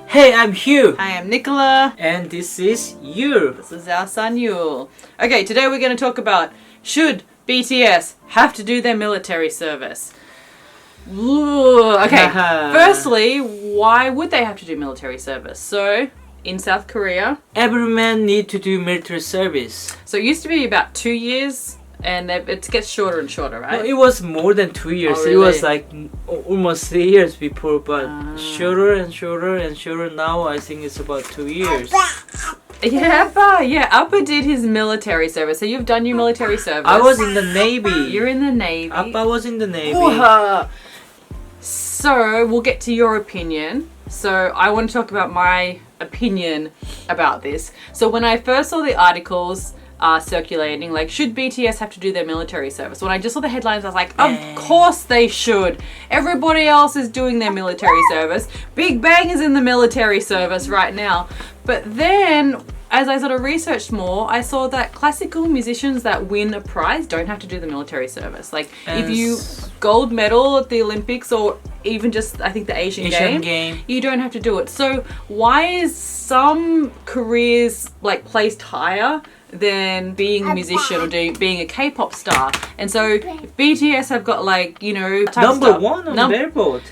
Hey, I'm Hugh. I am Nichola. And this is you. This is our son Yule. Okay, today we're going to talk about should BTS have to do their military service? Ooh, okay, firstly, why would they have to do military service? So, in South Korea, every man need to do military service. So it used to be about 2 years, and it gets shorter and shorter, right? No, it was more than 2 years. Oh, really? It was like almost 3 years before, but shorter and shorter and shorter. Now I think it's about 2 years. Yeah, Appa did his military service. So you've done your military service. I was in the Navy. You're in the Navy. Appa was in the Navy. So we'll get to your opinion. So I want to talk about my opinion about this. So when I first saw the articles circulating, like, should BTS have to do their military service? When I just saw the headlines, I was like, of course they should. Everybody else is doing their military service. Big Bang is in the military service right now. But then, as I sort of researched more, I saw that classical musicians that win a prize don't have to do the military service. Like, if you gold medal at the Olympics or even just, I think, the Asian game, you don't have to do it. So why is some careers, like, placed higher than being a musician or being a K-pop star? And so if BTS have got, like, you know, number one on the Billboard.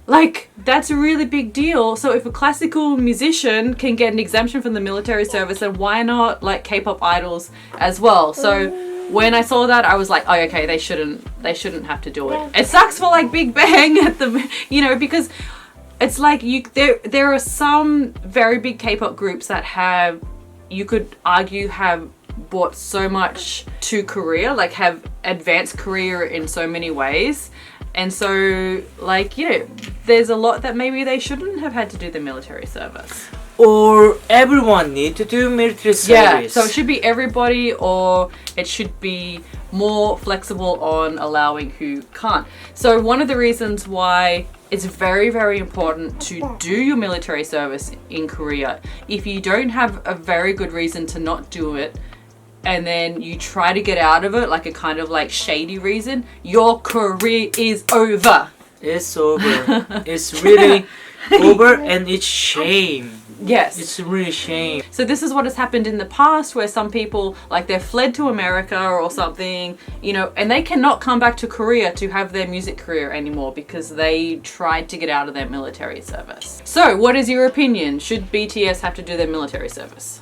Like, that's a really big deal. So if a classical musician can get an exemption from the military service, then why not, like, K-pop idols as well? So when I saw that, I was like, oh, okay, they shouldn't have to do it. It sucks for, like, Big Bang at the, you know, because it's like there are some very big K-pop groups that have, you could argue, have brought so much to Korea, like have advanced Korea in so many ways. And so, like, you know, there's a lot that maybe they shouldn't have had to do the military service. Or everyone need to do military service. Yeah, so it should be everybody, or it should be more flexible on allowing who can't. So one of the reasons why it's very, very important to do your military service in Korea, if you don't have a very good reason to not do it, and then you try to get out of it, like a kind of like shady reason, your career is over. It's over. It's really over, and it's shame. Yes. It's really shame. So this is what has happened in the past, where some people, like, they've fled to America or something, you know, and they cannot come back to Korea to have their music career anymore because they tried to get out of their military service. So what is your opinion? Should BTS have to do their military service?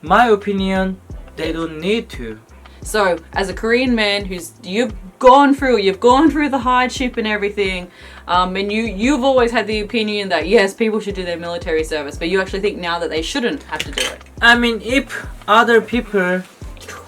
My opinion, they don't need to. So, as a Korean man you've gone through the hardship and everything, and you've always had the opinion that yes, people should do their military service, but you actually think now that they shouldn't have to do it. I mean, if other people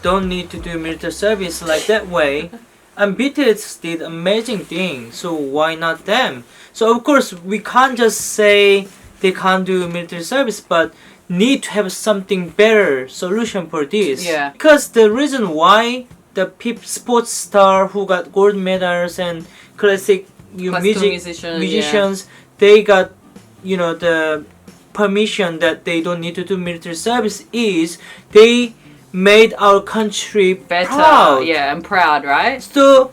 don't need to do military service like that way, and BTS did amazing things, so why not them? So of course we can't just say they can't do military service, but need to have something better solution for this. Yeah. Because the reason why the sports star who got gold medals and classical musicians, they got, you know, the permission that they don't need to do military service is they made our country better, proud. Yeah, and proud, right? So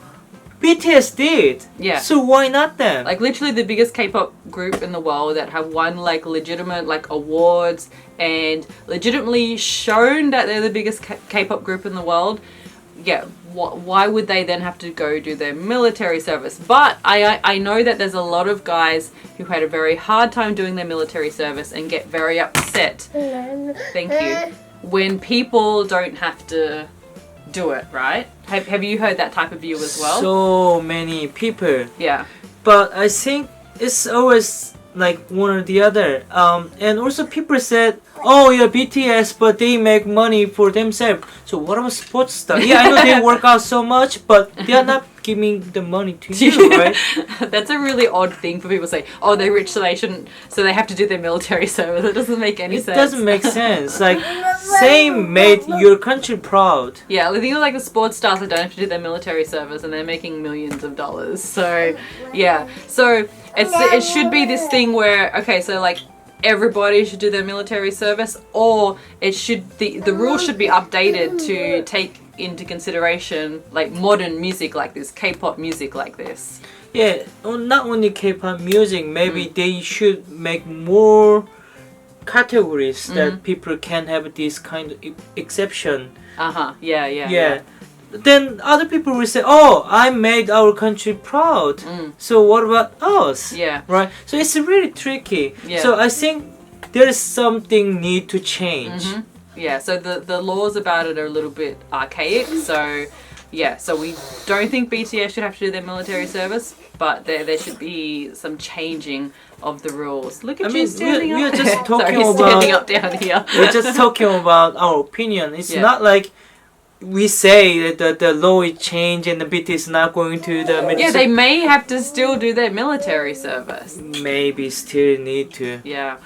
BTS did. Yeah. So why not them? Like, literally the biggest K-pop group in the world that have won, like, legitimate, like, awards and legitimately shown that they're the biggest K-pop group in the world. Yeah, why would they then have to go do their military service? But I know that there's a lot of guys who had a very hard time doing their military service and get very upset. Thank you. When people don't have to do it, right? Have you heard that type of view as well? So many people. Yeah. But I think it's always like one or the other. And also people said, oh yeah, BTS, but they make money for themselves. So what about sports stars? Yeah, I know they work out so much, but they are not giving the money to you, right? That's a really odd thing for people to say. Oh, they're rich, so they shouldn't. So they have to do their military service. It doesn't make any sense. It doesn't make sense. Like, same made your country proud. Yeah, I think like the sports stars that don't have to do their military service, and they're making millions of dollars. So yeah, so it should be this thing where, okay, so like everybody should do their military service, or it should the rules should be updated to take into consideration like modern music like this, K-pop music like this. Yeah, not only K-pop music, maybe they should make more categories that people can have this kind of exception. Yeah. Then other people will say, "Oh, I made our country proud. So what about us?" Yeah. Right. So it's really tricky. Yeah. So I think there is something need to change. Yeah, so the laws about it are a little bit archaic. So yeah, so we don't think BTS should have to do their military service, but there should be some changing of the rules. Look at you standing up. we are just Sorry, talking standing about up down here. we're just talking about our opinion. It's Yeah. not like we say that the law is changed and the BTS is not going to the military. Yeah, they may have to still do their military service. maybe still need to. Yeah.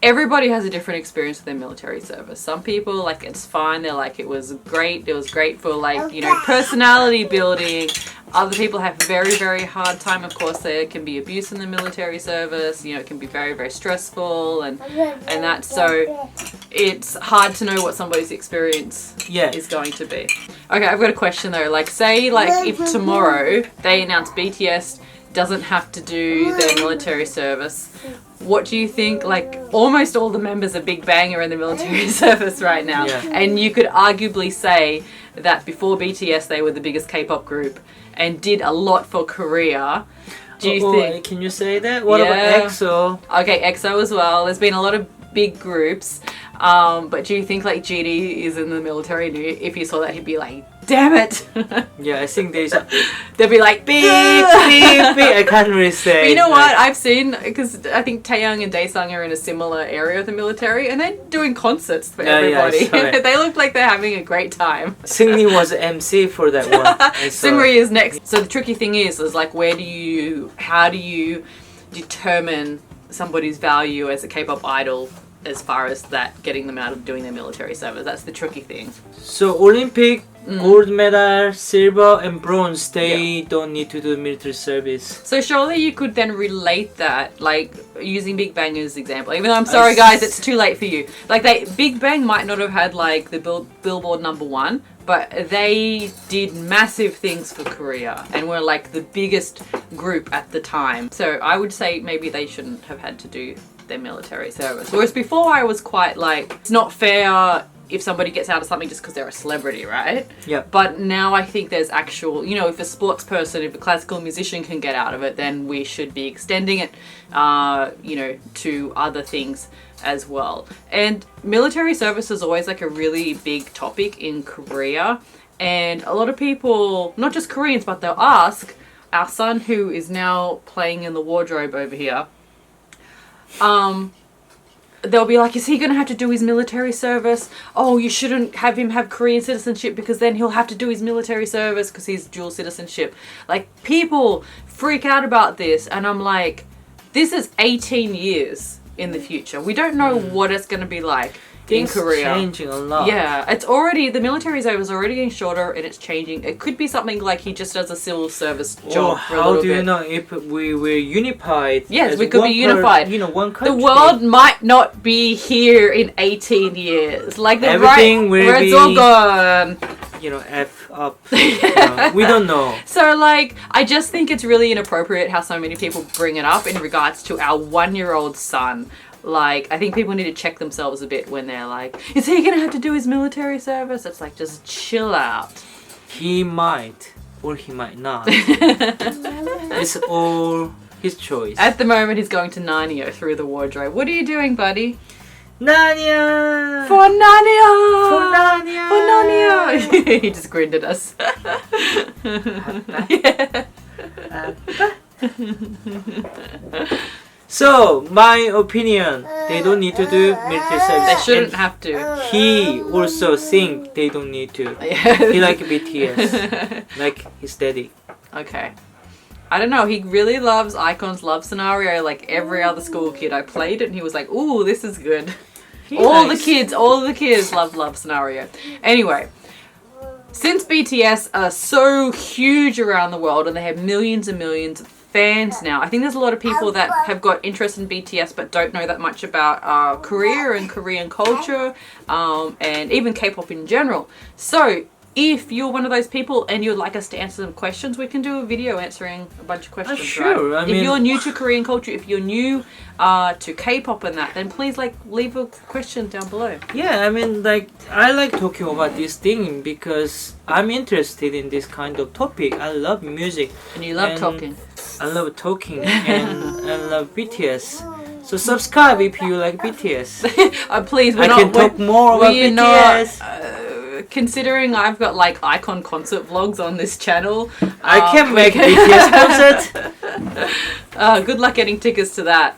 Everybody has a different experience with their military service. Some people, like, it's fine. They're like, it was great for, like, you know, personality building. Other people have very, very hard time. Of course, there can be abuse in the military service. You know, it can be very, very stressful and that. So it's hard to know what somebody's experience is going to be. Okay, I've got a question though. Like, say, like, if tomorrow they announce BTS doesn't have to do their military service, what do you think? Like, almost all the members of Big Bang are in the military service right now. Yeah. And you could arguably say that before BTS they were the biggest K-pop group and did a lot for Korea. Do you think? Can you say that? What about EXO? Okay, EXO as well. There's been a lot of big groups. But do you think, like, GD is in the military? And if he saw that, he'd be like, damn it. Yeah, I think They'll be like, beep, beep, beep. I can't really say. But you know what? I've seen, because I think Taeyang and Daesung are in a similar area of the military, and they're doing concerts for everybody. Yeah, They look like they're having a great time. Seungri was MC for that one. Seungri is next. So the tricky thing is like, how do you determine somebody's value as a K-pop idol as far as that, getting them out of doing their military service? That's the tricky thing. So Olympic gold medal, silver and bronze, they don't need to do military service. So surely you could then relate that, like, using Big Bang as an example. Even though I'm sorry guys, it's too late for you. Like, Big Bang might not have had like the Billboard #1, but they did massive things for Korea and were like the biggest group at the time. So I would say maybe they shouldn't have had to do their military service. Whereas before I was quite like, it's not fair if somebody gets out of something just because they're a celebrity, right? Yeah. But now I think there's actual, you know, if a sports person, if a classical musician can get out of it, then we should be extending it, you know, to other things as well. And military service is always like a really big topic in Korea. And a lot of people, not just Koreans, but they'll ask our son, who is now playing in the wardrobe over here, they'll be like, is he going to have to do his military service? Oh, you shouldn't have him have Korean citizenship because then he'll have to do his military service because he's dual citizenship. Like, people freak out about this, and I'm like, this is 18 years in the future. We don't know what it's going to be like in Korea. It's changing a lot. Yeah, it's already, the military service is already getting shorter and it's changing. It could be something like he just does a civil service job for a little bit. How do you know if we were unified? Yes, we could be unified. One country. The world might not be here in 18 years. Like, the everything will where be, it's all gone. You know, F up. We don't know. So, like, I just think it's really inappropriate how so many people bring it up in regards to our 1-year-old son. Like, I think people need to check themselves a bit when they're like, is he gonna have to do his military service? It's like, just chill out. He might, or he might not. It's all his choice. At the moment, he's going to Narnia through the wardrobe. What are you doing, buddy? Narnia! For Narnia! For Narnia! For Narnia! He just grinned at us. So, my opinion, they don't need to do military service. They shouldn't have to. He also think they don't need to. He like BTS, like his daddy. Okay. I don't know, he really loves iKON's Love Scenario like every other school kid. I played it and he was like, ooh, this is good. All the kids love Love Scenario. Anyway, since BTS are so huge around the world and they have millions and millions of fans now, I think there's a lot of people that have got interest in BTS but don't know that much about Korea and Korean culture, and even K-pop in general. So if you're one of those people and you'd like us to answer some questions, we can do a video answering a bunch of questions. Sure. Right? I mean, if you're new to Korean culture, if you're new to K-pop and that, then please like leave a question down below. yeah, I mean, like, I like talking about this thing because I'm interested in this kind of topic. I love music. And you love And talking. I love talking and I love BTS. So subscribe if you like BTS. Please, I can talk more about we're BTS. Considering I've got like icon concert vlogs on this channel, I can make BTS concert. good luck getting tickets to that.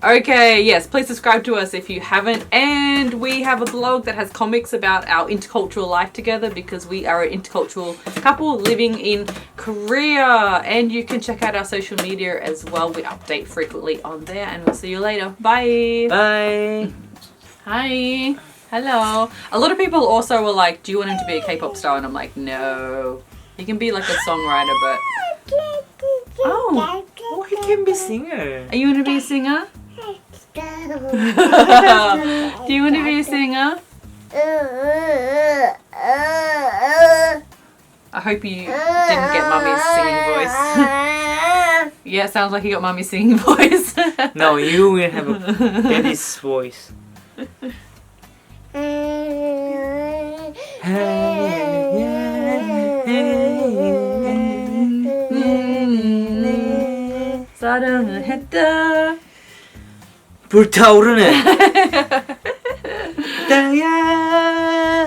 Okay, yes, please subscribe to us if you haven't. And we have a blog that has comics about our intercultural life together because we are an intercultural couple living in Korea. And you can check out our social media as well. We update frequently on there, and we'll see you later. Bye. Bye. Hi. Hello. A lot of people also were like, do you want him to be a K-pop star? And I'm like, no. He can be like a songwriter, but... Oh. Oh, he can be singer. Are you going to be a singer? Do you want to be a singer? I hope you didn't get Mummy's singing voice. Yeah, sounds like you got Mummy's singing voice. No, you will have a daddy's voice. 사랑을 했다. 불타오르네. 나야.